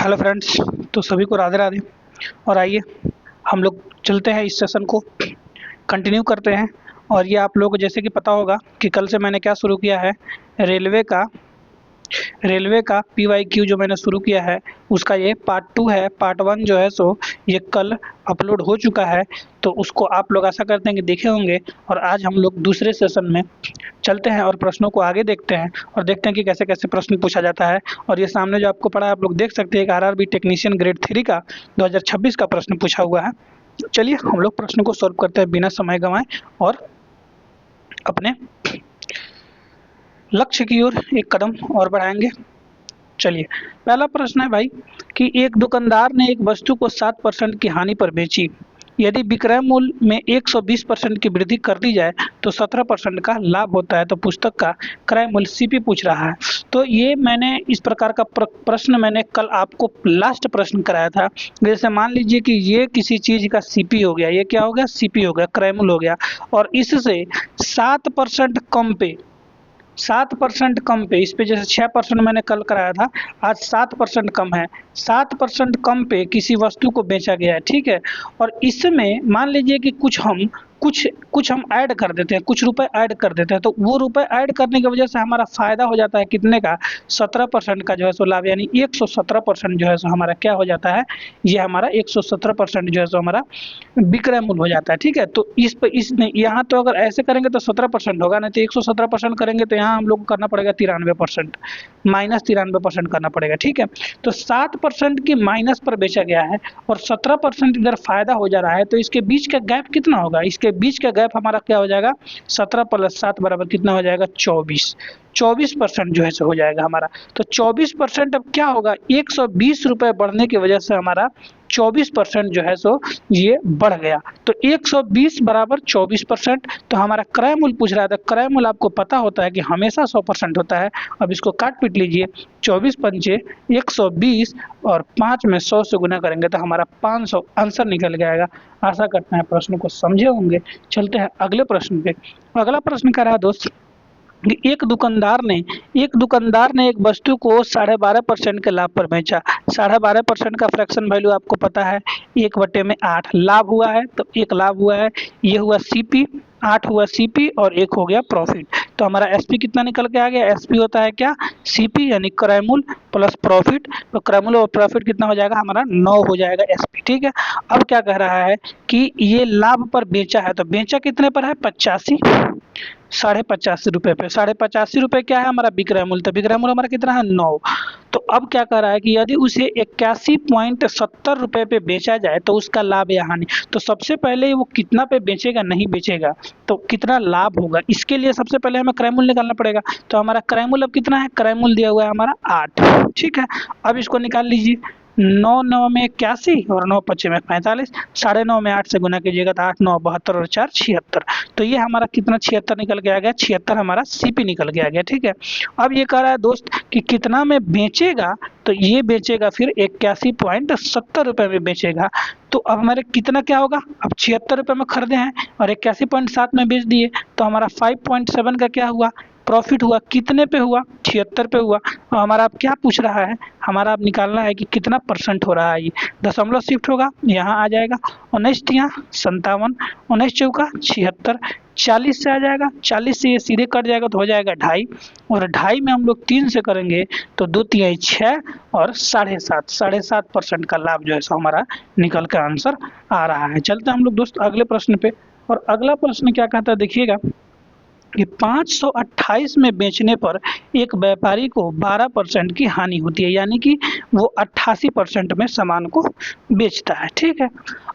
Hello friends. तो सभी को राधे राधे। और आइए हम लोग चलते हैं, इस सेशन को कंटिन्यू करते हैं। और ये आप लोगों को जैसे कि पता होगा कि कल से मैंने क्या शुरू किया है, रेलवे का PYQ जो मैंने शुरू किया है उसका ये पार्ट 2 है। पार्ट 1 जो है सो ये कल अपलोड हो चुका है, तो उसको आप लोग आशा करते हैं कि देखे होंगे। और आज हम लोग दूसरे सेशन में चलते हैं और प्रश्नों को आगे देखते हैं और देखते हैं कि कैसे कैसे प्रश्न पूछा जाता है। और ये सामने जो आपको पड़ा है आप लोग देख सकते हैं कि RRB टेक्नीशियन ग्रेड 3 का 2026 का प्रश्न पूछा हुआ है। तो चलिए हम लोग प्रश्न को सॉल्व करते हैं बिना समय गंवाए और अपने लक्ष्य की ओर एक कदम और बढ़ाएंगे। चलिए, पहला प्रश्न है भाई कि एक दुकानदार ने एक वस्तु को 7% की हानि पर बेची। यदि विक्रय मूल्य में 120% की वृद्धि कर दी जाए तो 17% का लाभ होता है। तो पुस्तक का क्रय मूल्य CP पूछ रहा है। तो ये मैंने इस प्रकार का प्रश्न मैंने कल आपको लास्ट प्रश्न कराया था। जैसे मान लीजिए कि ये किसी चीज का CP हो गया, ये क्या हो गया, CP हो गया, क्रय मूल्य हो गया, और इससे 7% कम पे 7% कम पे, इस पे जैसे 6% मैंने कल कराया था, आज 7% कम है। 7% कम पे किसी वस्तु को बेचा गया है, ठीक है। और इसमें मान लीजिए कि कुछ हम ऐड कर देते हैं, कुछ रुपए ऐड कर देते हैं, तो वो रुपए ऐड करने की वजह से हमारा फायदा हो जाता है कितने का, 17% का जो है सो लाभ, यानी 117% जो है सो हमारा क्या हो जाता है, ये हमारा 117% जो है सो हमारा विक्रय मूल्य हो जाता है, ठीक है। तो इसने यहाँ तो अगर ऐसे करेंगे तो 17% होगा, नहीं तो 117% करेंगे तो यहाँ हम लोग को करना पड़ेगा 93%, -93% करना पड़ेगा, ठीक है। तो 7% की माइनस पर बेचा गया है और 17% इधर फायदा हो जा रहा है, तो इसके बीच का गैप कितना होगा, इसके बीच का गैप हमारा क्या हो जाएगा, 17 + 7 बराबर कितना हो जाएगा, 24% जो है सो हो जाएगा हमारा। तो 24% अब क्या होगा, 120 रुपए बढ़ने की वजह से हमारा 24% जो है सो ये बढ़ गया। तो 120 बराबर 24%। तो हमारा क्रय मूल्य पूछ रहा था, क्रय मूल्य आपको पता होता है कि हमेशा 100% होता है। अब इसको काट पीट लीजिए, 24 पंचे 120 और 5 में 100 से गुना करेंगे तो हमारा 500 आंसर निकल जाएगा। आशा करते हैं प्रश्न को समझे होंगे। चलते हैं अगले प्रश्न पे। अगला प्रश्न कह रहा है दोस्त कि एक दुकानदार ने एक वस्तु को 12.5% के लाभ पर बेचा। 12.5% का फ्रैक्शन वैल्यू आपको पता है, 1/8 लाभ हुआ है, तो 1 लाभ हुआ है, ये हुआ CP, 8 हुआ CP और 1 हो गया प्रॉफिट। तो हमारा SP कितना निकल के आ गया, SP होता है क्या, CP यानी क्रय मूल्य प्लस प्रॉफिट। तो क्रय मूल्य और प्रॉफिट कितना हो जाएगा हमारा, 9 हो जाएगा SP, ठीक है। अब क्या कह रहा है कि ये लाभ पर बेचा है, तो बेचा कितने पर है, 85, 85.5 रुपये पे। 85.5 रुपये क्या है हमारा विक्रय मूल्य, तो विक्रय मूल्य हमारा कितना है, 9। तो अब क्या कर रहा है कि यदि उसे 81.70 रुपये पे बेचा जाए तो उसका लाभ या हानि। तो सबसे पहले वो कितना पे बेचेगा, नहीं बेचेगा तो कितना लाभ होगा, इसके लिए सबसे पहले हमें क्रय मूल्य निकालना पड़ेगा। तो हमारा क्रय मूल्य अब कितना है, क्रय मूल्य दिया हुआ है हमारा 8, ठीक है। अब इसको निकाल लीजिए, 9 9 में 81 और 9 5 में 45, 9.5 में 8 से गुना कीजिएगा तो 8 9 72 और 4 76। तो ये हमारा कितना 76 निकल के आ गया, 76 हमारा CP निकल के आ गया, ठीक है। अब ये कह रहा है दोस्त कि कितना में बेचेगा, तो ये बेचेगा फिर 81.70 रुपये में बेचेगा। तो अब हमारे कितना क्या होगा, अब 76 रुपये में खरीदे हैं और 81.7 में बेच दिए, तो हमारा 5.7 का क्या हुआ, प्रॉफिट हुआ। कितने पे हुआ, 76 पे हुआ। और हमारा अब क्या पूछ रहा है, हमारा अब निकालना है कि कितना % हो रहा है। ये दशमलव शिफ्ट होगा, यहाँ आ जाएगा 19 तिया 57, 19 चौका 76, 40 से आ जाएगा, 40 से ये सीधे कट जाएगा तो हो जाएगा 2.5, और 2.5 में हम लोग 3 से करेंगे तो 2 तिहाई 6 और 7.5% का लाभ जो है सो हमारा निकल कर आंसर आ रहा है। चलते हैं हम लोग दोस्त अगले प्रश्न पे। और अगला प्रश्न क्या कहता है देखिएगा कि 528 में बेचने पर एक व्यापारी को 12% की हानि होती है, यानी कि वो 88% में सामान को बेचता है, ठीक है।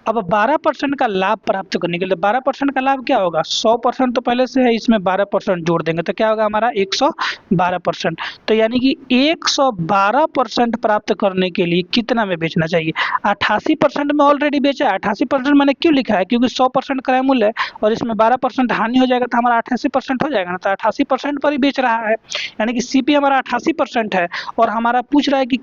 अब 12% का लाभ प्राप्त करने के लिए 12% का लाभ क्या होगा, 100% तो पहले से है, इसमें 12% जोड़ देंगे तो क्या होगा हमारा 112%। तो यानी कि 112% प्राप्त करने के लिए कितना में बेचना चाहिए, 88% में ऑलरेडी बेचा है। 88% मैंने क्यों लिखा है, क्योंकि 100% क्रय मूल्य है और इसमें 12% हानि हो जाएगा तो हमारा 88% हो जाएगा ना, तो 88% पर ही बेच रहा है, यानी कि CP हमारा 88% है। और हमारा पूछ रहा है कि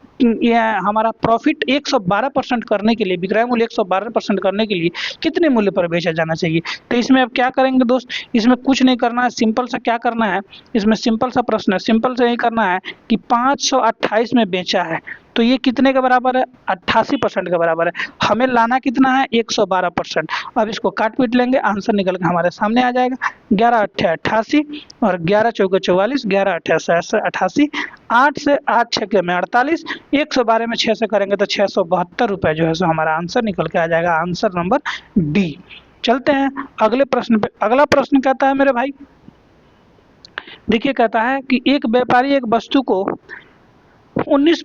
हमारा प्रॉफिट 112% करने के लिए, विक्रय मूल्य 112% करने के लिए कितने मूल्य पर बेचा जाना चाहिए। तो इसमें अब क्या करेंगे दोस्त, इसमें कुछ नहीं करना है, सिंपल सा क्या करना है, इसमें सिंपल सा प्रश्न है, सिंपल से यही करना है कि 528 में बेचा है तो ये कितने के बराबर है, 88% के बराबर है। हमें लाना कितना है, 112%। अब इसको काट पीट लेंगे, आंसर निकल के हमारे सामने आ जाएगा। 11 8 88 और 11 चौके 44, 11 8 88, 8 से 8 6 में 48, 112 में 6 से करेंगे तो 672 रुपये जो है सो हमारा आंसर निकल के आ जाएगा, आंसर नंबर डी। चलते हैं अगले प्रश्न पे। अगला प्रश्न कहता है मेरे भाई, देखिए कहता है कि एक व्यापारी एक वस्तु को 19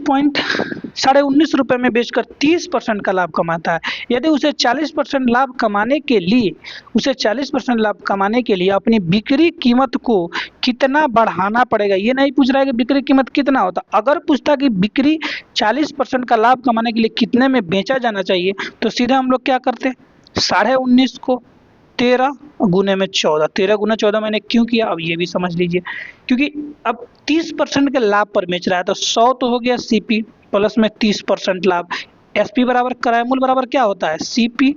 रुपए में बेचकर 30% का लाभ कमाता है। यदि उसे 40% लाभ कमाने के लिए अपनी बिक्री कीमत को कितना बढ़ाना पड़ेगा। ये नहीं पूछ रहा है कि बिक्री कीमत कितना होता, अगर पूछता कि बिक्री 40% का लाभ कमाने के लिए कितने में बेचा जाना चाहिए, तो सीधा हम लोग क्या करते, 19.5 को 13 गुने में 14, 13 गुना 14 मैंने क्यों किया अब ये भी समझ लीजिए। क्योंकि अब 30% के लाभ पर बेच रहा है, तो 100 तो हो गया सीपी प्लस में 30% लाभ। एसपी बराबर क्रय मूल्य बराबर क्या होता है, सीपी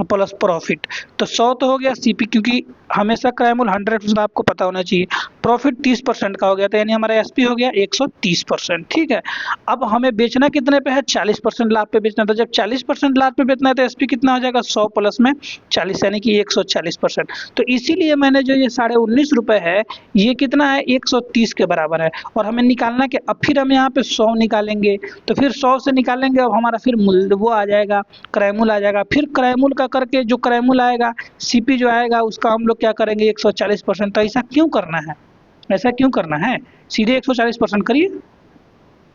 प्लस प्रॉफिट। तो 100 तो हो गया सीपी, क्योंकि हमेशा क्रय मूल्य 100% आपको पता होना चाहिए। प्रॉफिट 30% का हो गया, तो यानी हमारा एसपी हो गया 130%। ठीक है, अब हमें बेचना कितने पे है, 40% लाभ पे बेचना। तो जब 40% लाभ पे बेचना है तो एसपी कितना हो जाएगा, 100 प्लस में 40 यानी कि 140%। तो इसीलिए मैंने जो ये 19.5 रुपये है, ये कितना है, 130 के बराबर है। और हमें निकालना कि अब फिर हम यहाँ पे 100 निकालेंगे, तो फिर 100 से निकालेंगे, अब हमारा फिर मूल्य वो आ जाएगा, क्रय मूल्य आ जाएगा। फिर क्रय मूल्य का करके जो क्रय मूल्य आएगा, सीपी जो आएगा, उसका हम लोग क्या करेंगे, 140%। तो ऐसा क्यों करना है, ऐसा क्यों करना है, सीधे 140% करिए,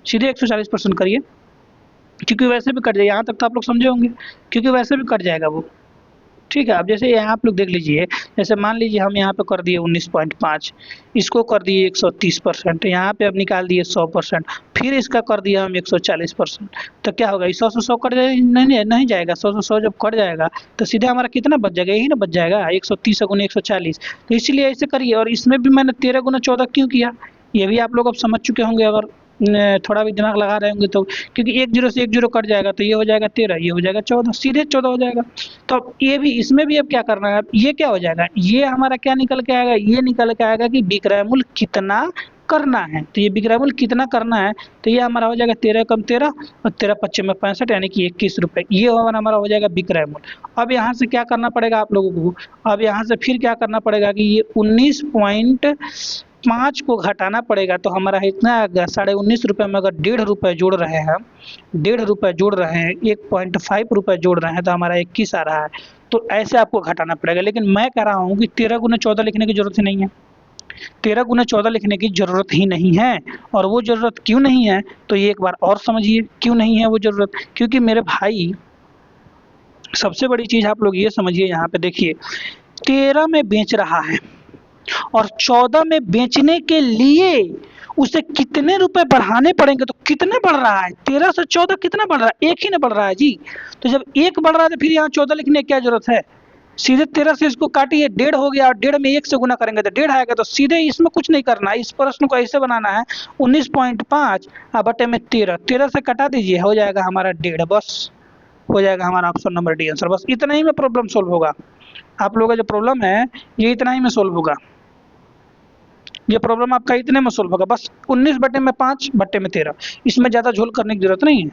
सीधे 140% करिए, क्योंकि वैसे भी कट जाए। यहाँ तक तो आप लोग समझे होंगे, क्योंकि वैसे भी कट जाएगा वो। ठीक है, अब जैसे यहाँ आप लोग देख लीजिए, जैसे मान लीजिए हम यहाँ पे कर दिए 19.5, इसको कर दिए 130%, यहाँ पे अब निकाल दिए 100%, फिर इसका कर दिया हम 140%। तो क्या होगा, 100 से 100 कट जाए, नहीं जाएगा, 100 से 100 जब कट जाएगा तो सीधे हमारा कितना बच जाएगा, यही ना बच जाएगा, 130 गुना 140। तो इसलिए ऐसे करिए। और इसमें भी मैंने 13 गुना 14 क्यों किया, ये भी आप लोग अब समझ चुके होंगे, अगर थोड़ा भी दिमाग लगा रहे होंगे तो। क्योंकि 1 0 से 1 0 कट जाएगा, तो ये हो जाएगा 13, ये हो जाएगा 14, सीधे 14 हो जाएगा। तो अब ये भी, इसमें भी अब क्या करना है, अब ये क्या हो जाएगा, ये हमारा क्या निकल के आएगा, ये निकल के आएगा कि विक्रय मूल्य कितना करना है। तो ये विक्रय मूल्य कितना करना है, तो ये हमारा हो जाएगा 13 कम 13 और 13 25 में 65 यानी कि 21 रुपये, ये हमारा हो जाएगा विक्रय मूल्य। अब यहाँ से क्या करना पड़ेगा आप लोगों को, अब यहाँ से फिर क्या करना पड़ेगा कि ये 19.5 को घटाना पड़ेगा। तो हमारा इतना आ गया, 19.5 रुपये में अगर 1.5 रुपये जोड़ रहे हैं, 1.5 रुपये जोड़ रहे हैं, 1.5 रुपये जोड़ रहे हैं, तो हमारा 21 आ रहा है। तो ऐसे आपको घटाना पड़ेगा। लेकिन मैं कह रहा हूँ कि 13 गुना 14 लिखने की जरूरत ही नहीं है, 13 गुना 14 लिखने की जरूरत ही नहीं है। और वो जरूरत क्यों नहीं है, तो ये एक बार और समझिए क्यों नहीं है वो जरूरत। क्योंकि मेरे भाई, सबसे बड़ी चीज आप लोग ये समझिए, यहाँ पे देखिए, 13 में बेच रहा है और 14 में बेचने के लिए उसे कितने रुपए बढ़ाने पड़ेंगे। तो कितने बढ़ रहा है, 13 से 14 कितना बढ़ रहा है, एक ही ना बढ़ रहा है जी। तो जब एक बढ़ रहा है तो फिर यहाँ 14 लिखने की क्या जरूरत है, सीधे 13 से इसको काटिए, 1.5 हो गया, और 1.5 में 1 से गुना करेंगे तो 1.5 आएगा। तो सीधे इसमें कुछ नहीं करना है, इस प्रश्न को ऐसे बनाना है, 19.5 बटे में 13, 13 से कटा दीजिए, हो जाएगा हमारा 1.5, बस हो जाएगा हमारा ऑप्शन नंबर डी आंसर। बस इतना ही में प्रॉब्लम सोल्व होगा। आप लोगों का जो प्रॉब्लम है ये इतना ही में सोल्व होगा, ये प्रॉब्लम आपका इतने में सोल्व होगा। बस 19 बटे में 5 बटे में 13, इसमें ज़्यादा झोल करने की जरूरत नहीं है।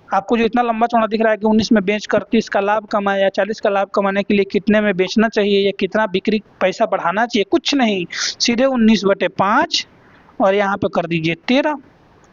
आपको जो इतना लंबा चौड़ा दिख रहा है कि 19 में बेच कर 30 का लाभ कमाया, 40 का लाभ कमाने के लिए कितने में बेचना चाहिए या कितना बिक्री पैसा बढ़ाना चाहिए, कुछ नहीं, सीधे 19 बटे 5 और यहाँ पे कर दीजिए 13।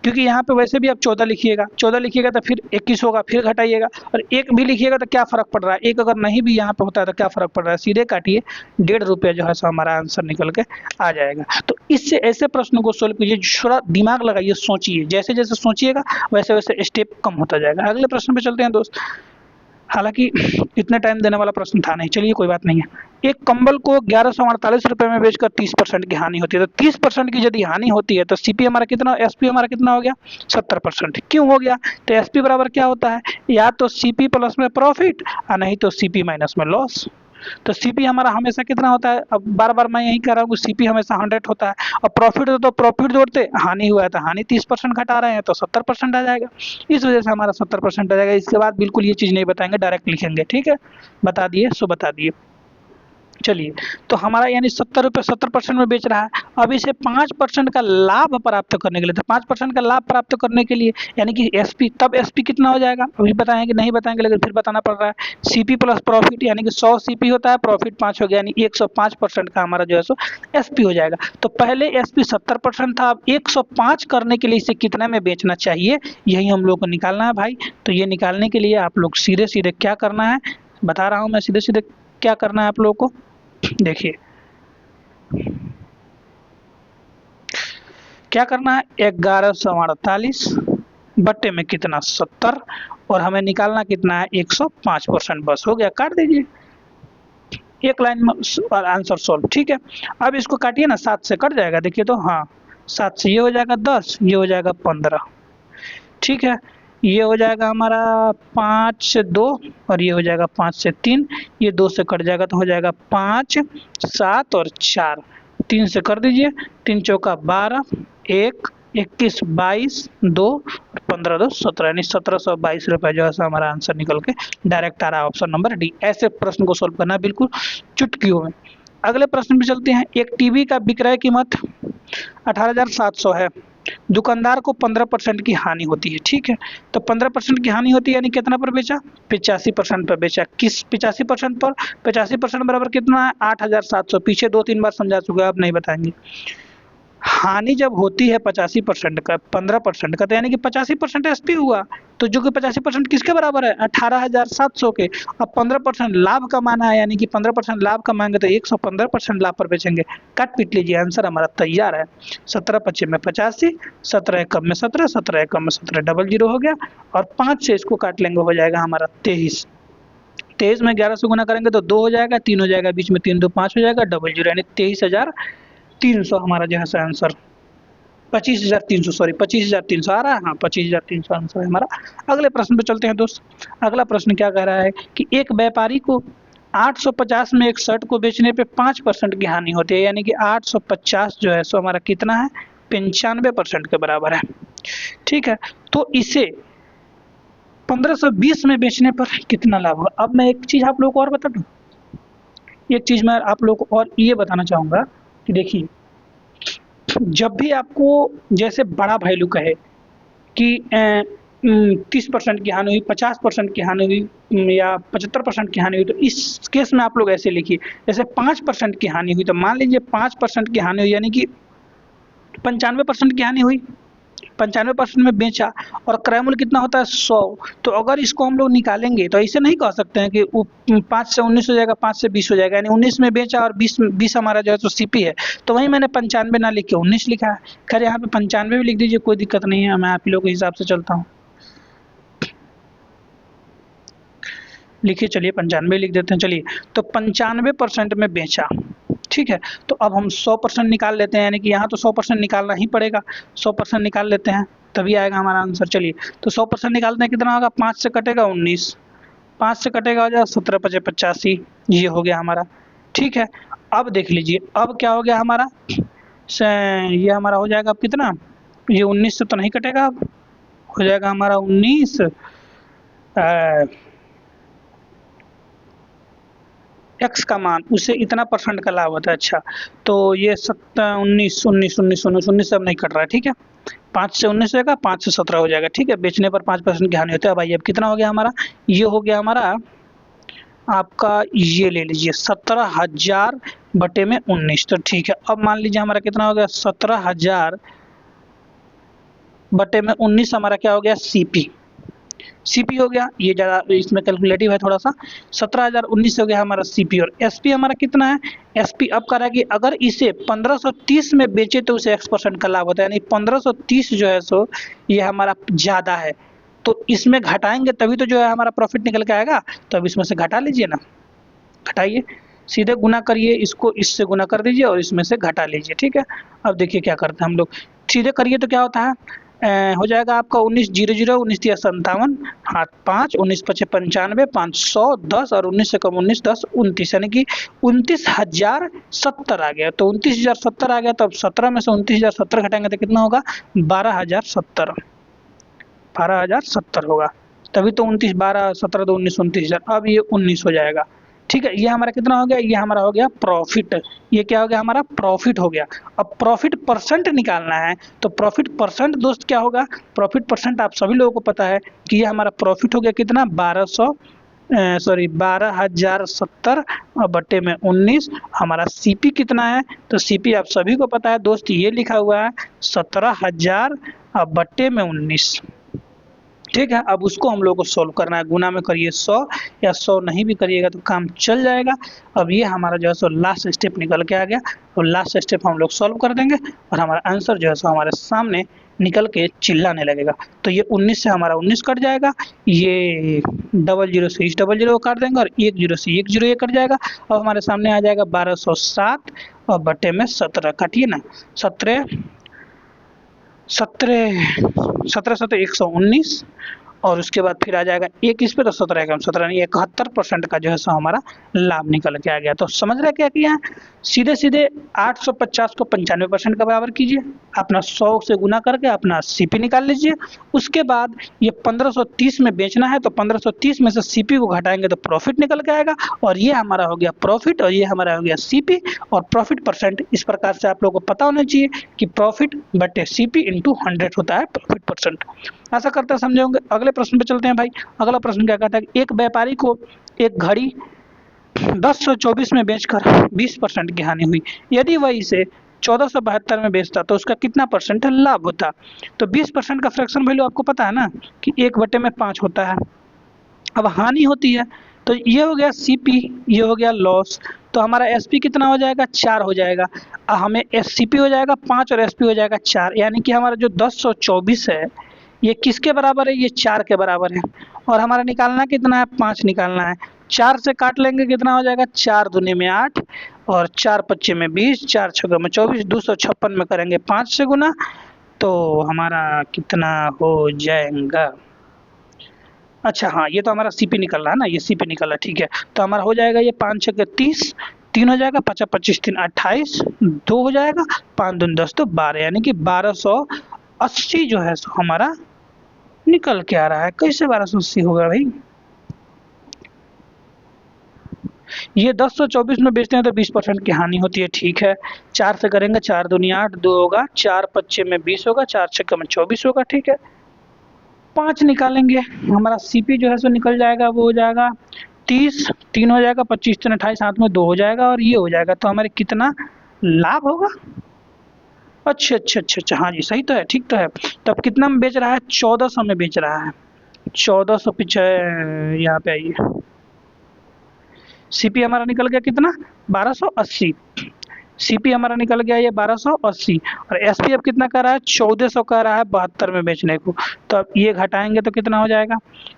क्योंकि यहाँ पे वैसे भी आप 14 लिखिएगा, 14 लिखिएगा तो फिर 21 होगा, फिर घटाइएगा, और 1 भी लिखिएगा तो क्या फ़र्क पड़ रहा है, 1 अगर नहीं भी यहाँ पे होता है तो क्या फ़र्क पड़ रहा है, सीधे काटिए, 1.5 रुपये जो है सो हमारा आंसर निकल के आ जाएगा। तो इससे ऐसे प्रश्नों को सोल्व कीजिए, थोड़ा दिमाग लगाइए, सोचिए, जैसे जैसे सोचिएगा वैसे वैसे स्टेप कम होता जाएगा। अगले प्रश्न पे चलते हैं दोस्त। हालांकि इतने टाइम देने वाला प्रश्न था नहीं, चलिए कोई बात नहीं है। एक कंबल को 1148 रुपये में बेचकर 30% की हानि होती है। तो 30% की यदि हानि होती है तो सीपी हमारा कितना, एसपी हमारा कितना हो गया, 70%। क्यों हो गया, तो एसपी बराबर क्या होता है, या तो सीपी प्लस में प्रॉफिट और नहीं तो सीपी माइनस में लॉस। तो सीपी हमारा हमेशा कितना होता है, अब बार बार मैं यही कह रहा हूँ, सीपी हमेशा 100 होता है। और प्रॉफिट तो प्रॉफिट जोड़ते, हानि हुआ है तो हानि 30% घटा रहे हैं तो 70% आ जाएगा, इस वजह से हमारा 70% आ जाएगा। इसके बाद बिल्कुल ये चीज़ नहीं बताएंगे, डायरेक्ट लिखेंगे, ठीक है, बता दिए सो बता दिए। चलिए, तो हमारा यानी 70 रुपये 70% में बेच रहा है। अब इसे 5% का लाभ प्राप्त करने के लिए, तो 5% का लाभ प्राप्त करने के लिए यानी कि एसपी, तब एसपी कितना हो जाएगा अभी बताएंगे नहीं बताएंगे, लेकिन फिर बताना पड़ रहा है। सीपी प्लस प्रॉफिट यानी कि 100 सीपी होता है, प्रॉफिट 5 हो गया, यानी 105% का हमारा जो है सो एसपी हो जाएगा। तो पहले एसपी 70% था, अब 105 करने के लिए इसे कितना में बेचना चाहिए, यही हम लोग को निकालना है भाई। तो ये निकालने के लिए आप लोग सीधे सीधे क्या करना है, बता रहा हूँ मैं, सीधे सीधे क्या करना है आप लोगों को। देखिए क्या करना है, 1148 बट्टे में कितना 70, और हमें निकालना कितना है 105%, बस हो गया, काट दीजिए, एक लाइन में आंसर सॉल्व। ठीक है, अब इसको काटिए ना, 7 से कट जाएगा, देखिए तो हाँ 7 से ये हो जाएगा 10, ये हो जाएगा 15। ठीक है, ये हो जाएगा हमारा 5 से 2, और ये हो जाएगा 5 से 3, ये 2 से कट जाएगा तो हो जाएगा 5, 7 और 4, 3 से कर दीजिए, 3 चौका 12, 1, 21, 22, 2 और 15 2 17, यानी 1722 रुपये जो है हमारा आंसर निकल के डायरेक्ट आ रहा है, ऑप्शन नंबर डी। ऐसे प्रश्न को सोल्व करना है बिल्कुल चुटकियों में। अगले प्रश्न पे चलते हैं। एक टीवी का विक्रय कीमत 18,700 है, दुकानदार को 15% की हानि होती है। ठीक है, तो 15% की हानि होती है यानी कितना पर बेचा, 85% पर बेचा। किस 85% पर, 85% बराबर कितना है 8,700, पीछे 2-3 बार समझा चुका, अब नहीं बताएंगे। हानि जब होती है 85% का, 15% का, तो यानी कि 85% एसपी हुआ, तो जो कि 85% किसके बराबर है 18,700 के। अब 15% लाभ कमाना है, यानी कि 15% लाभ कमाएंगे तो 115% लाभ पर बेचेंगे। काट पीट लीजिए, आंसर हमारा तैयार है। 17 25 में 85, 17 एकम में 17, 17 एकम में 17, डबल जीरो हो गया, और 5 से इसको काट लेंगे, हो जाएगा हमारा 23। 23 में 11 से गुना करेंगे तो 2 हो जाएगा, 3 हो जाएगा, बीच में 3 2 5 हो जाएगा, डबल जीरो, यानी 23,300 हमारा जो है सो आंसर, 25,300, सॉरी 25,300 आ रहा है, हाँ 25,300 आंसर है हमारा। अगले प्रश्न पे चलते हैं दोस्त। अगला प्रश्न क्या कह रहा है कि एक व्यापारी को 850 में एक शर्ट को बेचने पे 5% की हानि होती है, यानी कि 850 जो है सो हमारा कितना है 95% के बराबर है। ठीक है, तो इसे 1520 में बेचने पर कितना लाभ होगा। अब मैं एक चीज आप लोगों को और बता दूं, एक चीज मैं आप लोगों को और ये बताना चाहूंगा कि देखिए, जब भी आपको जैसे बड़ा वैल्यू कहे कि 30% की हानि हुई, 50% की हानि हुई, या 75% की हानि हुई, तो इस केस में आप लोग ऐसे लिखिए, जैसे 5% की हानि हुई, तो मान लीजिए 5% की हानि हुई, यानी कि 95% की हानि हुई, 95% में बेचा, और क्रय मूल्य कितना होता है 100। तो अगर इसको हम लोग निकालेंगे तो ऐसे नहीं कह सकते हैं कि 5 से 19 हो जाएगा, 5 से 20 हो जाएगा, यानी 19 में बेचा और 20 हमारा जो है तो सीपी है, तो वही मैंने 95 ना लिख के 19 लिखा है। खैर यहाँ पे 95 भी लिख दीजिए, कोई दिक्कत नहीं है, मैं आप लोगों के हिसाब से चलता हूँ। लिखिए, चलिए 95 लिख देते हैं। चलिए, तो 95% में बेचा। ठीक है, तो अब हम 100% निकाल लेते हैं, यानी कि यहाँ तो 100% निकालना ही पड़ेगा, 100% निकाल लेते हैं तभी आएगा हमारा आंसर। चलिए, तो 100% निकालते हैं, कितना होगा, 5 से कटेगा 19, 5 से कटेगा हो जाएगा 17 5 85, ये हो गया हमारा। ठीक है, अब देख लीजिए, अब क्या हो गया हमारा, ये हमारा हो जाएगा अब कितना, ये 19 से तो नहीं कटेगा, अब हो जाएगा हमारा 19, एक्स का मान, उसे इतना परसेंट का लाभ होता है। अच्छा, तो ये 19 19 19 19 19 से अब नहीं कट रहा है। ठीक है, 5 से 19 होगा, 5 से 17 हो जाएगा। ठीक है, बेचने पर 5% की हानि होती है। भाई अब कितना हो गया हमारा, ये हो गया हमारा आपका, ये ले लीजिए 17,000 बटे में 19। तो ठीक है, अब मान लीजिए हमारा कितना हो गया, 17,000 बटे में 19 हमारा क्या हो गया, सीपी, सीपी हो गया, ये ज़्यादा इसमें कैलकुलेटिव है थोड़ा सा। 17,019 हो गया हमारा सीपी, और एसपी हमारा कितना है, एसपी अब कह रहा है कि अगर इसे 1530 में बेचे तो उसे x% का लाभ होता है, यानी 1530 जो है सो ये हमारा ज़्यादा है, तो इसमें घटाएंगे तभी तो जो है हमारा प्रॉफिट निकल के आएगा। तो अब इसमें से घटा लीजिए ना, घटाइए, सीधे गुना करिए, इसको इससे गुना कर दीजिए और इसमें से घटा लीजिए। ठीक है, अब देखिए क्या करते हैं हम लोग, सीधे करिए तो क्या होता है, हो जाएगा आपका 19 0 0 19 3 57, हाथ 5, 19 5 95, 510, और 19 से कम 19 10 29, यानी कि 29,070 आ गया। तो 29,070 आ गया, तो अब 17 में से 29,070 घटाएंगे तो कितना होगा, 12,070, 12,070 होगा, तभी तो 29 12 17 2 19 29,000, अब ये 19 हो जाएगा। ठीक है, ये हमारा कितना हो गया, ये हमारा हो गया प्रॉफिट। ये क्या हो गया, हमारा प्रॉफिट हो गया। अब प्रॉफिट परसेंट निकालना है, तो प्रॉफिट परसेंट दोस्त क्या होगा, प्रॉफिट परसेंट आप सभी लोगों को पता है कि ये हमारा प्रॉफिट हो गया कितना, 12,070 और बट्टे में 19। हमारा सीपी कितना है, तो सीपी आप सभी को पता है दोस्त, ये लिखा हुआ है 17,000 और बट्टे में 19। ठीक है, अब उसको हम लोग को सोल्व करना है। गुना में करिए 100 या 100 नहीं भी करिएगा तो काम चल जाएगा। अब ये हमारा जो है सो लास्ट स्टेप निकल के आ गया, तो लास्ट स्टेप हम लोग सॉल्व कर देंगे और हमारा आंसर जो है सो हमारे सामने निकल के चिल्लाने लगेगा। तो ये 19 से हमारा 19 कट जाएगा, ये 00 से इस 00 काट देंगे और 10 से 10 ये कट जाएगा। अब हमारे सामने आ जाएगा 1207 और बट्टे में 17, काटिए ना, 17 17 119 और उसके बाद फिर आ जाएगा एक इस पे, तो 17 नहीं 71% का जो है सो हमारा लाभ निकल के आ गया। तो समझ रहे क्या किया, सीधे सीधे 850 को 95% का बराबर कीजिए, अपना 100 से गुना करके अपना सीपी निकाल लीजिए। उसके बाद ये 1530 में बेचना है, तो 1530 में से सीपी को घटाएंगे तो प्रॉफिट निकल के आएगा, और ये हमारा हो गया प्रॉफिट और ये हमारा हो गया सीपी। और प्रॉफिट परसेंट इस प्रकार से आप लोगों को पता होना चाहिए कि प्रॉफिट बटे सीपी इंटू 100 होता है प्रॉफिट परसेंट। ऐसा करते समझे होंगे। अगले प्रश्न पे चलते हैं भाई। अगला प्रश्न क्या कहता है कि एक व्यापारी को एक घड़ी 1024 में बेचकर 20% की हानि हुई। यदि वह इसे 1472 में बेचता तो उसका कितना परसेंट लाभ होता। तो 20% का फ्रैक्शन वैल्यू आपको पता है ना कि 1/5 होता है। अब हानि होती है तो ये हो गया सीपी, ये हो गया लॉस। तो हमारा एसपी कितना हो जाएगा, 4 हो जाएगा। हमें एससीपी हो जाएगा 5 और एसपी हो जाएगा 4, यानी कि हमारा जो 1024 है ये किसके बराबर है, ये 4 के बराबर है। और हमारा निकालना कितना है, 5 निकालना है। 4 से काट लेंगे कितना हो जाएगा, 4 दूनी में 8 और 4 पच्चे में 20, 4 छक्के में 24, 256 में करेंगे 5 से गुना, तो हमारा कितना हो जाएगा। अच्छा हाँ, ये तो हमारा सीपी निकल रहा है ना, ये सीपी निकल रहा है, ठीक है। तो हमारा हो जाएगा ये 5 छक्के 30, 3 हो जाएगा, 5 25 3 28, 2 हो जाएगा, 5 दूनी 10 तो 12, यानी कि 1280 जो है सो हमारा निकल के आ रहा है। कैसे 1280 होगा भाई, ये 1024 में बेचते हैं तो 20% की हानि होती है, ठीक है। 4 से करेंगे, 4 दूनी 8, 2 होगा, 4 पच्चे में 20 होगा, 4 छक्के में 24 होगा, ठीक है। 5 निकालेंगे, हमारा सीपी जो है सो निकल जाएगा, वो हो जाएगा 30, 3 हो जाएगा, 25 3 28, हाथ में 2 हो जाएगा और ये हो जाएगा। तो हमारे कितना लाभ होगा। अच्छा अच्छा अच्छा अच्छा, हाँ जी सही तो है, ठीक तो है। तब कितना में बेच रहा है, 1400 में बेच रहा है। 1400 पीछे यहाँ पे आइए, सीपी हमारा निकल गया कितना, 1280। सीपी हमारा निकल गया ये 1280 और एसपी अब कितना कर रहा है, 1400 कर रहा है 72 में बेचने को। तो अब ये घटाएंगे तो कितना हो जाएगा,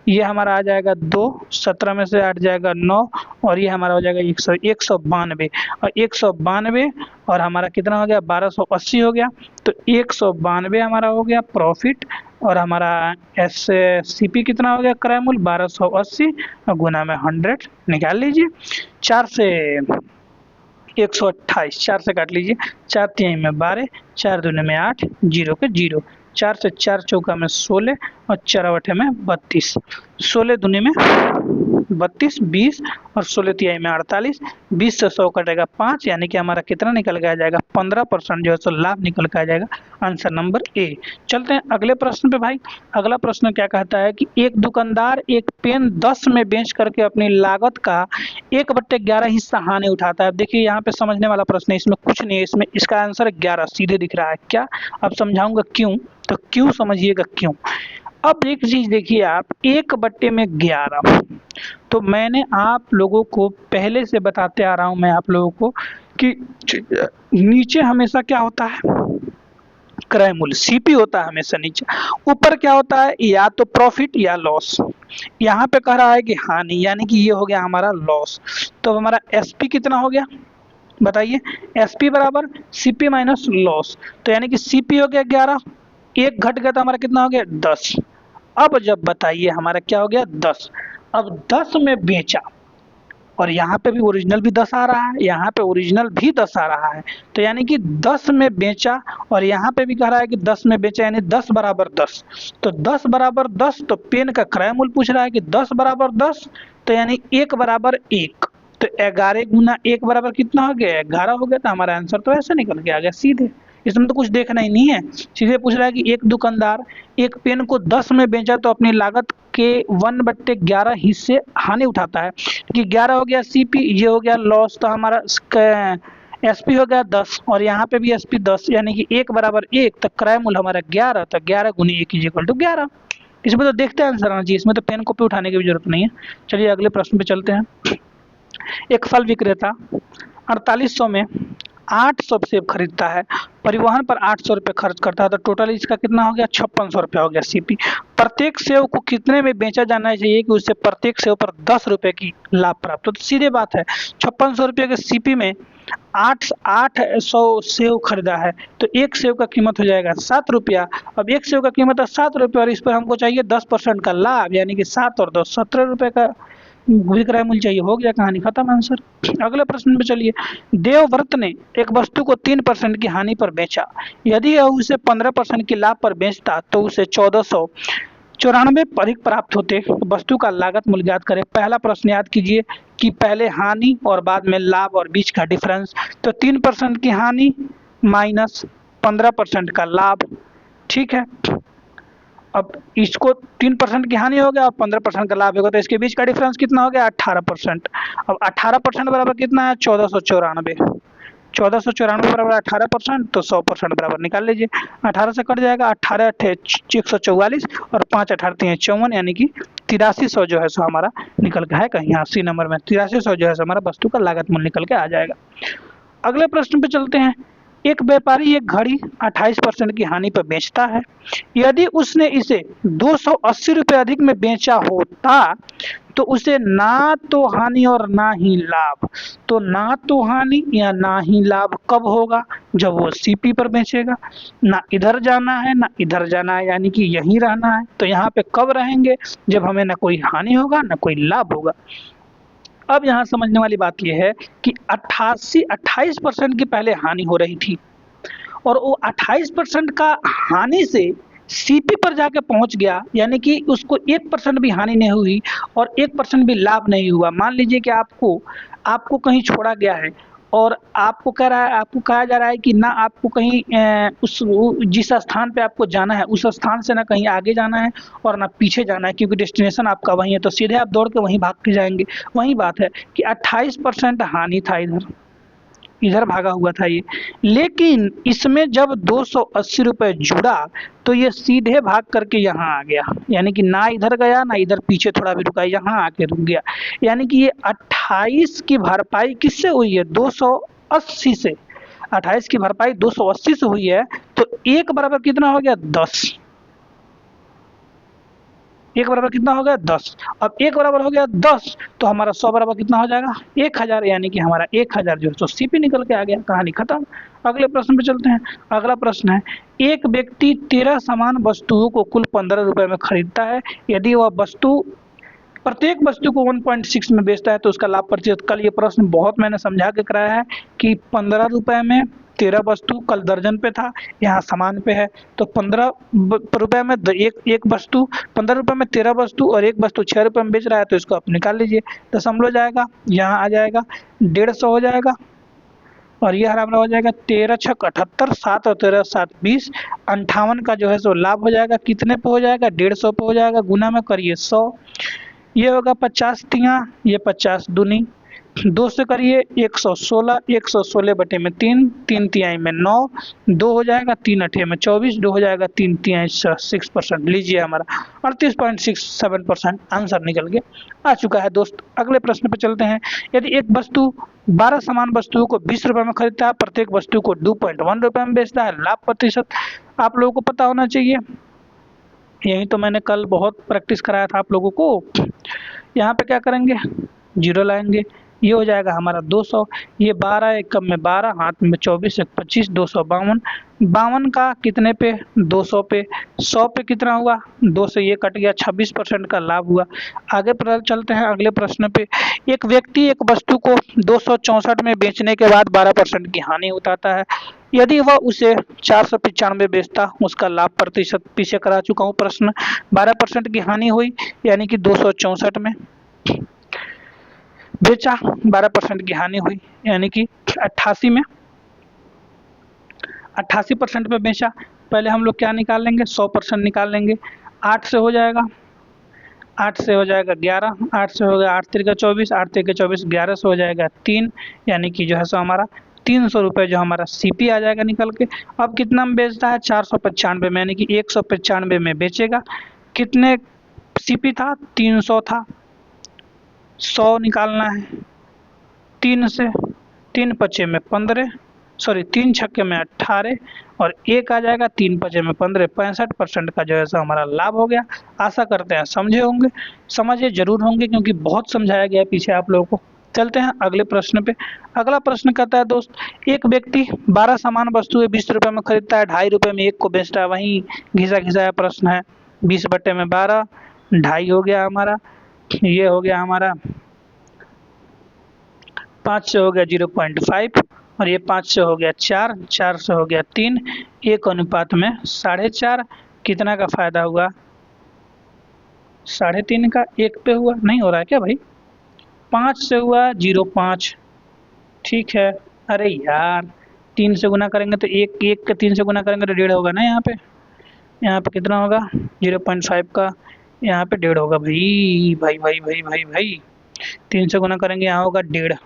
ये हमारा आ जाएगा 2, 17 में से 8 जाएगा 9 और ये हमारा हो जाएगा 192 और 192 और हमारा कितना हो गया, 1280 हो गया। तो 192 हमारा हो गया प्रॉफिट और हमारा एस सीपी कितना हो गया, क्रय मूल्य 1280 और गुना में 100 निकाल लीजिए। 4 से 128, 4 से काट लीजिए, 4 3 में 12, 4 दूनी में 8, 0 के 0, 4 से 4 चौका में 16 और 4 अठे में 32, 16 दूनी में 32, 20 और 16 तिहाई में 48, 20 से 100 कटेगा 5, यानी कि हमारा कितना निकल के आ जाएगा, 15% जो है सो लाभ निकल के आ जाएगा। Answer number A. चलते हैं अगले प्रश्न पे भाई। अगला प्रश्न क्या कहता है कि एक दुकानदार एक पेन 10 में बेच करके अपनी लागत का 1/11 हिस्सा हानि उठाता है। अब देखिए यहाँ पे समझने वाला प्रश्न है, इसमें कुछ नहीं है, इसमें इसका आंसर 11 सीधे दिख रहा है। क्या, अब समझाऊंगा क्यों, तो क्यों समझिएगा क्यों। अब एक चीज देखिए आप, 1/11, तो मैंने आप लोगों को पहले से बताते आ रहा हूं मैं आप लोगों को कि नीचे हमेशा क्या होता है, क्रय मूल्य सीपी होता है हमेशा नीचे, ऊपर क्या होता है, या तो प्रॉफिट या लॉस। यहाँ पे कह रहा है कि हानि, यानी कि ये हो गया हमारा लॉस। तो हमारा एसपी कितना हो गया बताइए, एसपी बराबर सीपी माइनस लॉस। तो यानी कि सीपी हो गया 11, एक घट गया तो हमारा कितना हो गया 10। अब जब बताइए हमारा क्या हो गया 10, अब 10 में बेचा और यहाँ पे भी ओरिजिनल भी 10 आ रहा है, यहाँ पे ओरिजिनल भी 10 आ रहा है, तो यानी कि 10 में बेचा और यहाँ पे भी कह रहा है कि 10 में बेचा, यानी 10 बराबर 10। तो 10 बराबर 10, तो पेन का क्रय मूल्य पूछ रहा है कि 10 बराबर 10, तो यानी 1 बराबर 1, तो तो 11 गुना 1 बराबर कितना हो गया, 11 हो गया। तो हमारा आंसर तो ऐसे निकल के आ गया सीधे, इसमें तो कुछ देखना ही नहीं है। सीधे पूछ रहा है कि एक दुकानदार एक पेन को 10 में बेचा तो अपनी लागत के 1/11 हिस्से हानि उठाता है, कि 11 हो गया सीपी, ये हो गया लॉस, तो हमारा एसपी हो गया 10 और यहाँ पे भी एसपी 10, यानी कि 1 बराबर 1, तो क्रय मूल्य हमारा 11, तो 11 गुनी 1 इक्वल टू 11। इसमें तो देखते हैं आंसर आना चाहिए, इसमें तो पेन कॉपी उठाने की भी जरूरत नहीं है। चलिए अगले प्रश्न पे चलते हैं। एक फल विक्रेता 4800 में 800 सेब खरीदता है, परिवहन पर 800 रुपये खर्च करता है, तो टोटल इसका कितना हो गया, 5600 रुपया हो गया सीपी। प्रत्येक सेब को कितने में बेचा जाना चाहिए कि उससे प्रत्येक सेब पर 10 रुपये की लाभ प्राप्त हो। तो सीधे बात है, 5600 रुपये के सीपी में 800 सेब खरीदा है, तो एक सेब का कीमत हो जाएगा 7 रुपया। अब एक सेब का कीमत है 7 रुपये और इस पर हमको चाहिए 10% का लाभ, यानी कि 7 और 10 17 रुपये का विक्रय मूल्य चाहिए। हो गया, कहानी खत्म, आंसर। अगले प्रश्न पे चलिए। देवव्रत ने एक वस्तु को 3% की हानि पर बेचा, यदि वह उसे 15% के लाभ पर बेचता तो उसे 1494 परिक प्राप्त होते। वस्तु का लागत मूल्य ज्ञात करें। पहला प्रश्न याद कीजिए कि पहले हानि और बाद में लाभ और बीच का डिफरेंस, तो 3% की हानि माइनस 15% का लाभ, ठीक है। अब इसको 3% की हानि हो गया और 15% का लाभ होगा, तो इसके बीच का डिफरेंस कितना हो गया, 18%। अब 18% बराबर कितना है, 1494। 1494 बराबर 18%, तो 100% बराबर निकाल लीजिए। 18 से कट जाएगा, 18 अट्ठे 144 और 5 18 54, यानी कि 8300 जो है सो हमारा निकल के है कहीं यहाँ सी नंबर में 8300 जो है सो हमारा वस्तु का लागत मूल्य निकल के आ जाएगा। अगले प्रश्न पे चलते हैं। एक व्यापारी एक घड़ी 28% की हानि पर बेचता है, यदि उसने इसे 280 रुपये अधिक में बेचा होता तो उसे ना तो हानि और ना ही लाभ। तो ना तो हानि या ना ही लाभ कब होगा, जब वो सीपी पर बेचेगा। ना इधर जाना है ना इधर जाना है, यानी कि यहीं रहना है, तो यहाँ पे कब रहेंगे, जब हमें ना कोई हानि होगा ना कोई लाभ होगा। अब यहाँ समझने वाली बात यह है कि 28% की पहले हानि हो रही थी और वो 28% का हानि से सीपी पर जाके पहुंच गया, यानी कि उसको 1% भी हानि नहीं हुई और 1% भी लाभ नहीं हुआ। मान लीजिए कि आपको कहीं छोड़ा गया है और आपको कहा जा रहा है कि ना आपको कहीं जिस स्थान पे आपको जाना है उस स्थान से ना कहीं आगे जाना है और ना पीछे जाना है, क्योंकि डेस्टिनेशन आपका वहीं है, तो सीधे आप दौड़ के वहीं भाग के जाएंगे। वही बात है कि 28% हानि था, इधर भागा हुआ था ये, लेकिन इसमें जब 280 रुपये जुड़ा तो ये सीधे भाग करके यहाँ आ गया, यानी कि ना इधर गया ना इधर पीछे थोड़ा भी रुका, यहाँ आके रुक गया। यानी कि ये 28 की भरपाई किससे हुई है, 280 से। 28 की भरपाई 280 से हुई है, तो एक बराबर कितना हो गया, 10। एक बराबर कितना हो गया, 10। अब एक बराबर हो गया 10, तो हमारा 100 बराबर कितना हो जाएगा, 1000, यानी कि हमारा 1000 जो है तो सीपी निकल के आ गया। कहानी खत्म। अगले प्रश्न पे चलते हैं। अगला प्रश्न है, एक व्यक्ति 13 समान वस्तुओं को कुल 15 रुपए में खरीदता है, यदि वह प्रत्येक वस्तु को 1.6 में बेचता है तो उसका लाभ प्रतिशत। कल ये प्रश्न बहुत मैंने समझा के कराया है कि 15 रुपए में 13 वस्तु, कल दर्जन पे था, यहाँ समान पे है, तो 15 रुपए में एक वस्तु, 15 रुपए में 13 वस्तु और एक वस्तु 6 रुपए में बेच रहा है, तो इसको आप निकाल लीजिए। दशमलव जाएगा, यहाँ आ जाएगा 150 हो जाएगा और ये हमारा हो जाएगा 13 छक 78, 7 और 13 7 20, 58 का जो है सो लाभ हो जाएगा। कितने पे हो जाएगा, 150 पे हो जाएगा। गुना में करिए 100, ये होगा 50 तिया, ये 50 दूनी, 2 से करिए 116, 116 बटे में 3, 3 तिहाई में 9, 2 हो जाएगा, 3 अठे में 24, 2 हो जाएगा, 3 तिहाई 6%। लीजिए हमारा 38.67% आंसर निकल के आ चुका है दोस्त। अगले प्रश्न पे चलते हैं। यदि एक वस्तु 12 समान वस्तुओं को 20 रुपए में खरीदता है, प्रत्येक वस्तु को 2.1 रुपए में बेचता है, लाभ प्रतिशत आप लोगों को पता होना चाहिए। यही तो मैंने कल बहुत प्रैक्टिस कराया था आप लोगों को। यहाँ पे क्या करेंगे, जीरो लाएंगे, ये हो जाएगा हमारा 200, ये 12 एक कम में 12, हाथ में 24 एक 25, 252, 52 का कितने पे, 200 पे, 100 पे कितना हुआ, 2 से ये कट गया, 26% का लाभ हुआ। आगे पर चलते हैं अगले प्रश्न पे। एक व्यक्ति एक वस्तु को 264 में बेचने के बाद 12% की हानि उठाता है, यदि वह उसे 495 बेचता, उसका लाभ प्रतिशत। पीछे करा चुका हूँ प्रश्न। 12% की हानि हुई, यानी कि 264 में बेचा 12% की हानि हुई, यानी कि 88 में 88% पे बेचा। पहले हम लोग क्या निकाल लेंगे, 100% निकाल लेंगे। 8 से हो जाएगा, 8 से हो जाएगा 11, 8 से हो गया 8 तिरका 24, 8 तिरका 24, 11 से हो जाएगा 3, यानी कि जो है सो हमारा 300 रुपये जो हमारा सीपी आ जाएगा निकल के। अब कितना में बेचता है, 495 में, यानी कि 195 में बेचेगा। कितने सीपी था, 300 था, 100 निकालना है 3 से, 3 पचे में 15, सॉरी 3 छक्के में 18 और 1 आ जाएगा, 3 पचे में 15, 65% का जो है सो हमारा लाभ हो गया। आशा करते हैं समझे होंगे, समझे जरूर होंगे क्योंकि बहुत समझाया गया है पीछे आप लोगों को। चलते हैं अगले प्रश्न पे। अगला प्रश्न कहता है दोस्त, एक व्यक्ति 12 सामान वस्तुएं 20 रुपए में खरीदता है, 2.5 रुपए में एक को बेचता है। वहीं घिसा घिसाया प्रश्न है, 20 बटे में 12, 2.5 हो गया हमारा, ये हो गया हमारा 5 से हो गया 0.5 और ये 5 से हो गया 4, 4 से हो गया 3, 1 अनुपात में 4.5। कितना का फायदा हुआ, 3.5 का 1 पे हुआ, नहीं हो रहा है क्या भाई, 5 से हुआ 0.5, ठीक है। अरे यार 3 से गुना करेंगे तो 1, 1 का 3 से गुना करेंगे तो 1.5 होगा ना, यहाँ पे कितना होगा 0.5 का, यहाँ पे 1.5 होगा भाई भाई भाई भाई भाई भाई 3 से गुना करेंगे, यहाँ होगा 1.5,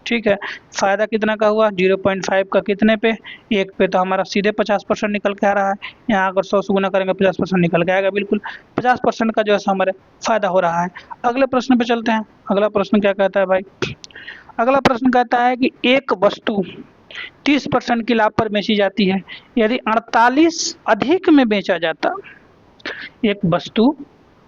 ठीक है। फायदा कितना का हुआ, 0.5 का कितने पे, 1 पे, तो हमारा सीधे 50% निकल के आ रहा है। यहाँ अगर 100 से गुना करेंगे 50% निकल के आएगा, बिल्कुल 50% का जो है हमारे फायदा हो रहा है। अगले प्रश्न पे चलते हैं। अगला प्रश्न क्या कहता है भाई, अगला प्रश्न कहता है कि एक वस्तु 30% की लाभ पर बेची जाती है, यदि 48 अधिक में बेचा जाता, एक वस्तु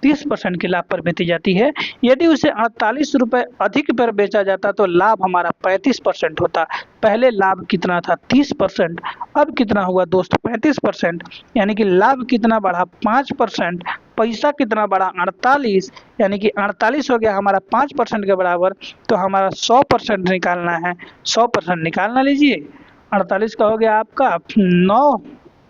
30% के लाभ पर बेची जाती है, यदि उसे 48 रुपये अधिक पर बेचा जाता तो लाभ हमारा 35% होता। पहले लाभ कितना था, 30%, अब कितना हुआ दोस्त 35%, यानी कि लाभ कितना बढ़ा 5%, पैसा कितना बढ़ा 48, यानी कि 48 हो गया हमारा 5% के बराबर। तो हमारा 100% निकालना है, 100% निकालना लीजिए। 48 का हो गया आपका 9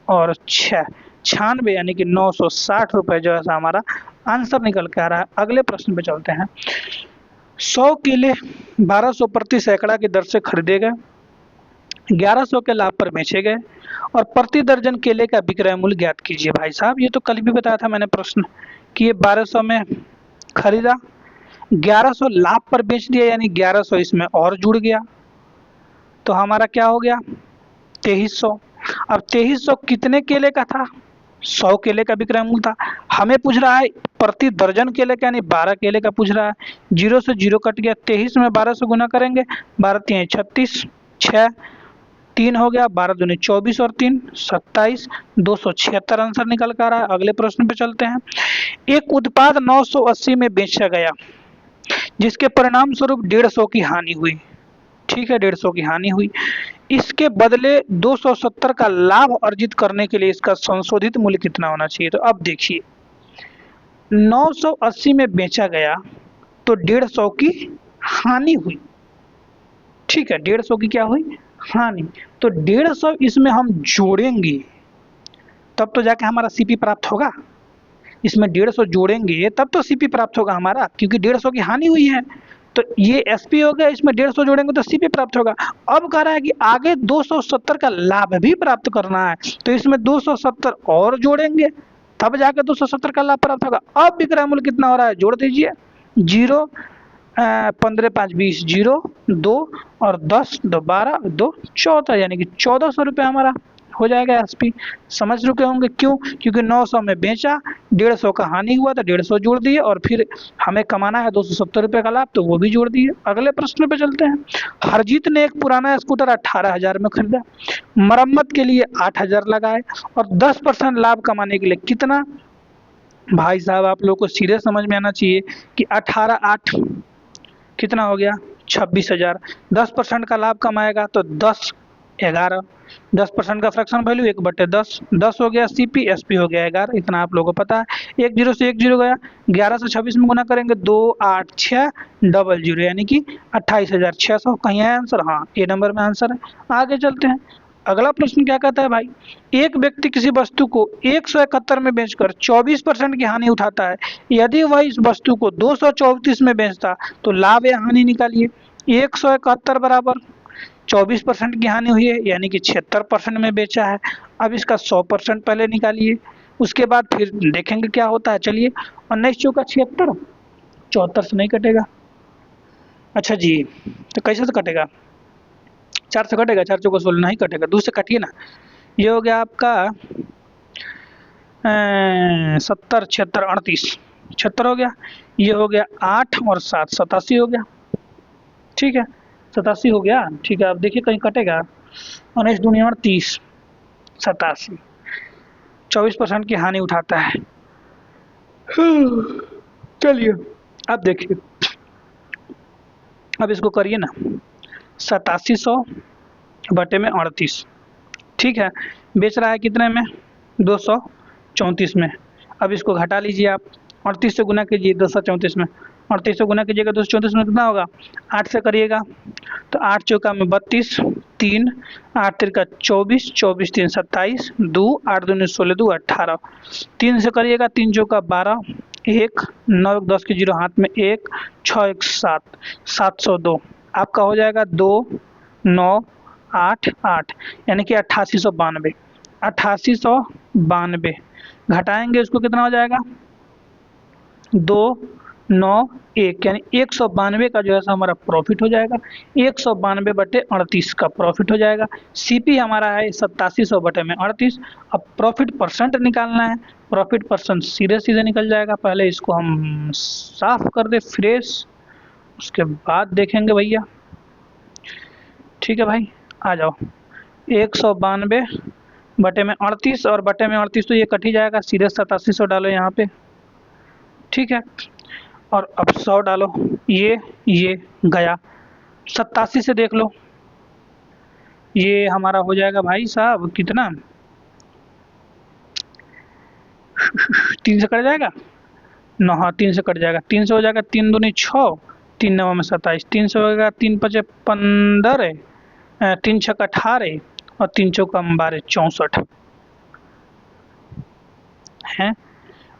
और 6 96, यानी कि 960 रुपये जो है हमारा आंसर निकल के आ रहा है। अगले प्रश्न पे चलते हैं। 100 केले 1200 प्रति सैकड़ा की दर से खरीदे गए, 1100 के लाभ पर बेचे गए और प्रति दर्जन केले का विक्रय मूल्य ज्ञात कीजिए। भाई साहब ये तो कल भी बताया था मैंने प्रश्न कि ये 1200 में खरीदा, 1100 लाभ पर बेच दिया, यानी 1100 इसमें और जुड़ गया, तो हमारा क्या हो गया 2300। अब 2300 कितने केले का था, 100 केले का विक्रय मूल्य था। हमें पूछ रहा है प्रति दर्जन केले का, यानी 12 केले का पूछ रहा है। 0 से 0 कट गया, 23 में 12 से गुना करेंगे, 12 3 36, 6 3 हो गया, 12 दूनी 24 और 3 27, 276 आंसर निकल कर आ रहा है। अगले प्रश्न पे चलते हैं। एक उत्पाद 980 में बेचा गया जिसके परिणाम स्वरूप 150 की हानि हुई, ठीक है, 150 की हानि हुई। इसके बदले 270 का लाभ अर्जित करने के लिए इसका संशोधित मूल्य कितना होना चाहिए। तो अब देखिए 980 में बेचा गया तो 150 की हानि हुई, ठीक है, 150 की क्या हुई, हानि। तो 150 इसमें हम जोड़ेंगे तब तो जाके हमारा सीपी प्राप्त होगा, इसमें 150 जोड़ेंगे तब तो सीपी प्राप्त होगा हमारा, क्योंकि 150 की हानि हुई है। तो ये एसपी हो गया, इसमें 150 जोड़ेंगे तो सीपी प्राप्त होगा। अब कह रहा है कि आगे 270 का लाभ भी प्राप्त करना है, तो इसमें 270 और जोड़ेंगे तब जाके 270 का लाभ प्राप्त होगा। अब विक्रय मूल्य कितना हो रहा है, जोड़ दीजिए, 0 15 5 20, 0 2 और 10 2 12 2 14, यानी कि 1400 रुपये हमारा हो जाएगा एसपी। समझ चुके होंगे क्यों, क्योंकि 900 में बेचा, 150 का हानि हुआ तो 150 जोड़ दिए और फिर हमें कमाना है 270 रुपये का लाभ, तो वो भी जोड़ दिए। अगले प्रश्न पे चलते हैं। हरजीत ने एक पुराना स्कूटर 18,000 में खरीदा, मरम्मत के लिए 8,000 लगाए और 10% लाभ कमाने के लिए कितना। भाई साहब आप लोग को सीधे समझ में आना चाहिए कि 18 8 कितना हो गया 26,000, 10% का लाभ कमाएगा तो 10 11, 10% का फ्रैक्शन वैल्यू 1/10, 10 हो गया सीपी, एसपी हो गया 11, इतना आप लोगों को पता है। 1 0 से 1 0 गया, 11 से 26 में गुना करेंगे 2 8 6 00, यानी कि 28,600। कहीं है आंसर, हाँ ए नंबर में आंसर है। आगे चलते हैं। अगला प्रश्न क्या कहता है भाई, एक व्यक्ति किसी वस्तु को 171 में बेचकर 24% की हानि उठाता है, यदि वह इस वस्तु को 234 में बेचता तो लाभ या हानि निकालिए। 171 बराबर 24% की हानि हुई है, यानी कि 76% में बेचा है। अब इसका 100% पहले निकालिए, उसके बाद फिर देखेंगे क्या होता है। चलिए, 19 चौका 76, 74 से नहीं कटेगा। अच्छा जी, तो कैसे से कटेगा, 4 से कटेगा, 4 चौका 16 नहीं कटेगा, 2 से काटिए ना। ये हो गया आपका 70, 76, 38, 76 हो गया। ये हो गया 8 और 7, 87 हो गया। ठीक है, 87 हो गया। ठीक है, अब देखिए कहीं कटेगा। 19 दूनी 38, 87, 24% की हानि उठाता है। चलिए, अब देखिए, अब इसको करिए ना, 8700 बटे में 38। ठीक है, बेच रहा है कितने में, 234 में। अब इसको घटा लीजिए आप, 38 से गुना कीजिए 234 में, 38 से गुना कीजिएगा 234 में कितना होगा, 8 से करिएगा तो 8 चौका में 32, 3, 8 तिरका 24, 24 3 27, 2 8 दूनी 16, 2 18, 3 से करिएगा, 3 चौका 12, 1 9 1 10 के 0 हाथ में 1, 6 1 7, 702 आपका हो जाएगा 2 9 8 8, यानी कि 8892। 8892 घटाएंगे उसको कितना हो जाएगा, 2 9 1, यानी 192 का जो है हमारा प्रॉफिट हो जाएगा। 192 बटे 38 का प्रॉफिट हो जाएगा। सीपी हमारा है 8700 बटे में 38। अब प्रॉफिट परसेंट निकालना है, प्रॉफिट परसेंट सीधे सीधे निकल जाएगा। पहले इसको हम साफ कर दे फ्रेश, उसके बाद देखेंगे भैया। ठीक है भाई, आ जाओ, 192 बटे में 38 और बटे में 38 तो ये कट ही जाएगा, सीधे 8700 डालो यहाँ पे। ठीक है, और अब 100 डालो, ये गया। 87 से देख लो, ये हमारा हो जाएगा भाई साहब कितना, 3 से कट जाएगा ना, हाँ 3 से कट जाएगा, 3 से हो जाएगा 3 दूनी 6, 3 9 में 27, 3 से होगा 3 5 15, 3 6 18 और 3 चौका 12 64 है।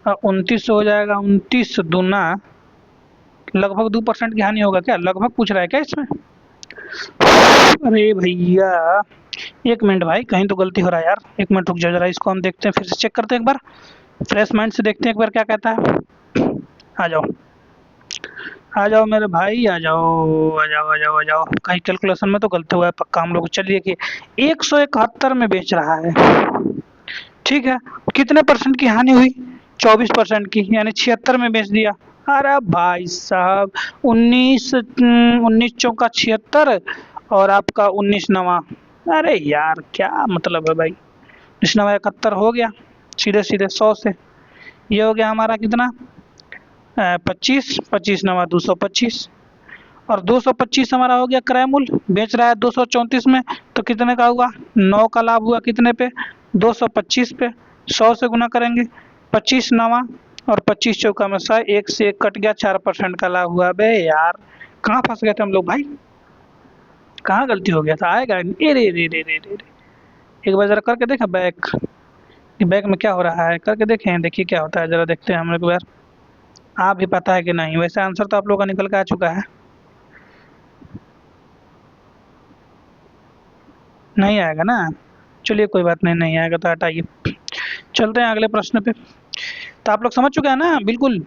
29 हो जाएगा, 29 दूना लगभग 2% की हानि होगा क्या, लगभग पूछ रहा है क्या इसमें। अरे भैया, एक मिनट भाई, कहीं तो गलती हो रहा है यार, एक मिनट रुक जाओ जरा, इसको हम देखते हैं, फिर से चेक करते हैं एक बार, फ्रेश माइंड से देखते हैं एक बार क्या कहता है। आ जाओ, आ जाओ मेरे भाई, आ जाओ आ जाओ आ जाओ आ जाओ, कहीं कैलकुलेशन में तो गलती हुआ है पक्का हम लोग। चलिए कि 171 में बेच रहा है, ठीक है, कितने परसेंट की हानि हुई, 24% की, यानी 76 में बेच दिया। अरे भाई साहब, 19 चौका 76 और आपका 19 नवा, अरे यार क्या मतलब है भाई, 19 नवा 71 हो गया सीधे सीधे 100 से। ये हो गया हमारा कितना, 25, 25 नवा 225, और 225 हमारा हो गया क्रय मूल्य, बेच रहा है 234 में, तो कितने का हुआ, 9 का लाभ हुआ कितने पे, 225 पे। 100 से गुना करेंगे, 25 नवा और 25 चौका में 100, 1 से 1 कट गया, 4% का लाभ हुआ। बे यार, कहाँ फंस गए थे हम लोग भाई, कहाँ गलती हो गया था, आएगा ए रे रे रे रे रे रे। एक बार जरा करके देखा बैक, कि बैक में क्या हो रहा है, करके देखें, देखिए क्या होता है, जरा देखते हैं हम लोग यार। आप भी पता है कि नहीं, वैसे आंसर तो आप लोगों का निकल के आ चुका है। नहीं आएगा ना, चलिए कोई बात नहीं, नहीं आएगा तो हटाइए, चलते हैं अगले प्रश्न पे। तो आप लोग समझ चुके हैं ना, बिल्कुल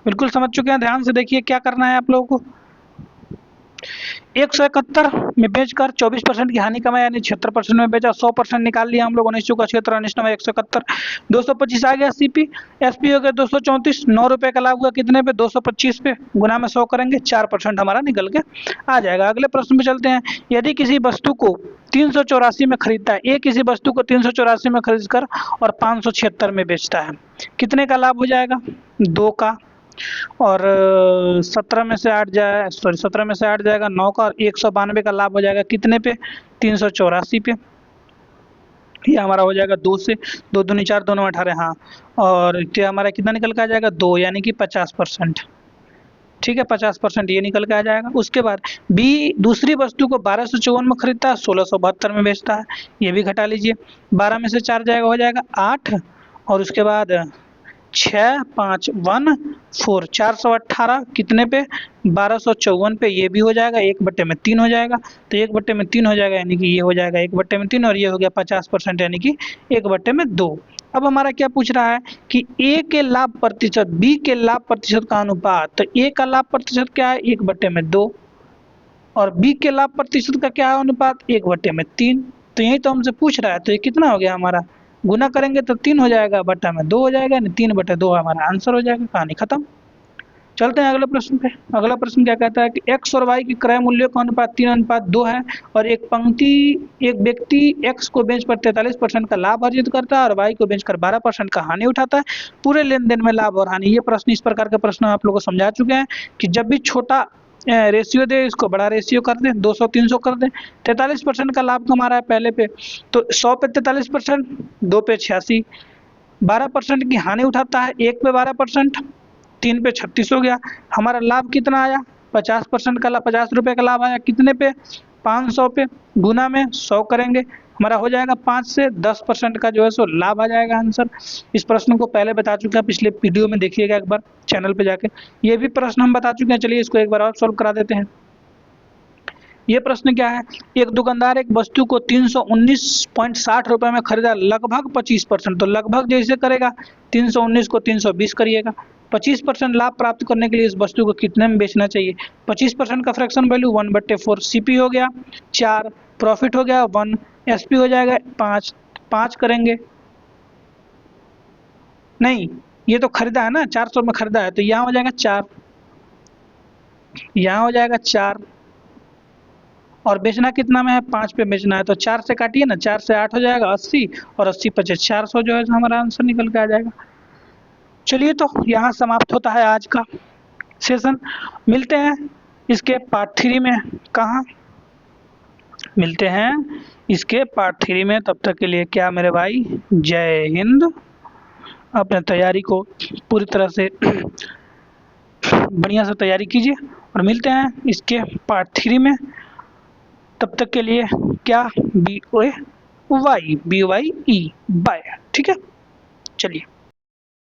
बिल्कुल समझ चुके हैं, ध्यान से देखिए क्या करना है आप लोगों को। 171 में बेचकर 24% की हानि कमाई, यानी 76% में बेचा, 100% निकाल लिया हम लोग, 19 चौका 76, 19 नवा 171, 225 आ गया सीपी, एसपी हो गया 234, 9 रुपए का लाभ हुआ कितने पे, 225 पे, गुना में 100 करेंगे, 4% हमारा निकल के आ जाएगा। अगले प्रश्न पे चलते हैं। यदि किसी वस्तु को 384 में खरीदता है, एक किसी वस्तु को 384 में खरीद कर और 576 में बेचता है, कितने का लाभ हो जाएगा, 2 का, और 17 में से 8 जाए, सॉरी 17 में से 8 जाएगा 9 का, और 192 का लाभ हो जाएगा कितने पे, 384 पे। ये हमारा हो जाएगा 2 से, 2 दूनी 4, दोनों 18, हाँ, और ये हमारा कितना निकल के आ जाएगा, 2, यानी कि 50%। ठीक है, 50% ये निकल के आ जाएगा। उसके बाद बी दूसरी वस्तु को 1254 में खरीदता है, 1672 में बेचता है, ये भी घटा लीजिए। 12 में से 4 जाएगा, हो जाएगा 8, और उसके बाद 6 5 1 4 418 कितने पे, 1254 पे, ये भी हो जाएगा, 1/3 हो जाएगा। तो 1/3 हो जाएगा, यानी कि ये हो जाएगा 1/3, और ये हो गया 50%, यानी कि 1/2। अब हमारा क्या पूछ रहा है कि ए के लाभ प्रतिशत बी के लाभ प्रतिशत का अनुपात। तो ए का लाभ प्रतिशत क्या है, 1/2, और बी के लाभ प्रतिशत का क्या है अनुपात, 1/3। तो यही तो हमसे पूछ रहा है। तो ये कितना हो गया हमारा, गुना करेंगे तो 3 हो जाएगा, बटा में 2 हो जाएगा, यानी 3/2 हमारा आंसर हो जाएगा। कहानी खत्म। चलते हैं अगले प्रश्न पे। अगला प्रश्न क्या कहता है कि एक्स और वाई की क्रय मूल्यों का अनुपात 3:2 है, और एक व्यक्ति एक्स को बेच पर 43% का लाभ अर्जित करता है और वाई को बेचकर 12% का हानि उठाता है। पूरे लेन देन में लाभ और हानि। ये प्रश्न, इस प्रकार के प्रश्न आप लोगों को समझा चुके हैं कि जब भी छोटा रेशियो दे, इसको बड़ा रेशियो कर दें, 200 300 कर दें। 43% का लाभ कमा रहा है पहले पे, तो 100 पे 43%, 2 पे 86, 12% की हानि उठाता है, 1 पे 12%, 3 पे 36 हो गया। हमारा लाभ कितना आया, 50% का लाभ, 50 रुपये का लाभ आया, कितने पे, 500 पे, गुना में 100 करेंगे, हमारा हो जाएगा 5 से 10% का जो है सो लाभ आ जाएगा आंसर। इस प्रश्न को पहले बता चुके हैं, पिछले वीडियो में देखिएगा एक बार चैनल पे जाके, ये भी प्रश्न हम बता चुके हैं। चलिए इसको एक बार और सॉल्व करा देते हैं। ये प्रश्न क्या है, एक दुकानदार एक वस्तु को 319.60 रुपये में खरीदा, लगभग 25%। तो लगभग जैसे करेगा, 319 को 320 करिएगा। 25% लाभ प्राप्त करने के लिए इस वस्तु को कितने में बेचना चाहिए। 25% का फ्रैक्शन वैल्यू 1/4, सीपी हो गया 4, प्रॉफिट हो गया 1, एसपी हो जाएगा 5 करेंगे, नहीं ये तो खरीदा है ना, 400 में खरीदा है, तो यहाँ हो जाएगा 4, यहाँ हो जाएगा 4, और बेचना कितना में है, 5 पे बेचना है, तो 4 से काटिए ना, 4 से 8 हो जाएगा 80, और 80 × 400 जो है हमारा आंसर निकल के आ जाएगा। चलिए तो यहाँ समाप्त होता है आज का सेशन। मिलते हैं इसके पार्ट 3 में। कहाँ मिलते हैं, इसके पार्ट 3 में। तब तक के लिए क्या मेरे भाई, जय हिंद। अपने तैयारी को पूरी तरह से बढ़िया से तैयारी कीजिए, और मिलते हैं इसके पार्ट 3 में। तब तक के लिए क्या, BYE बाय, ठीक है, चलिए।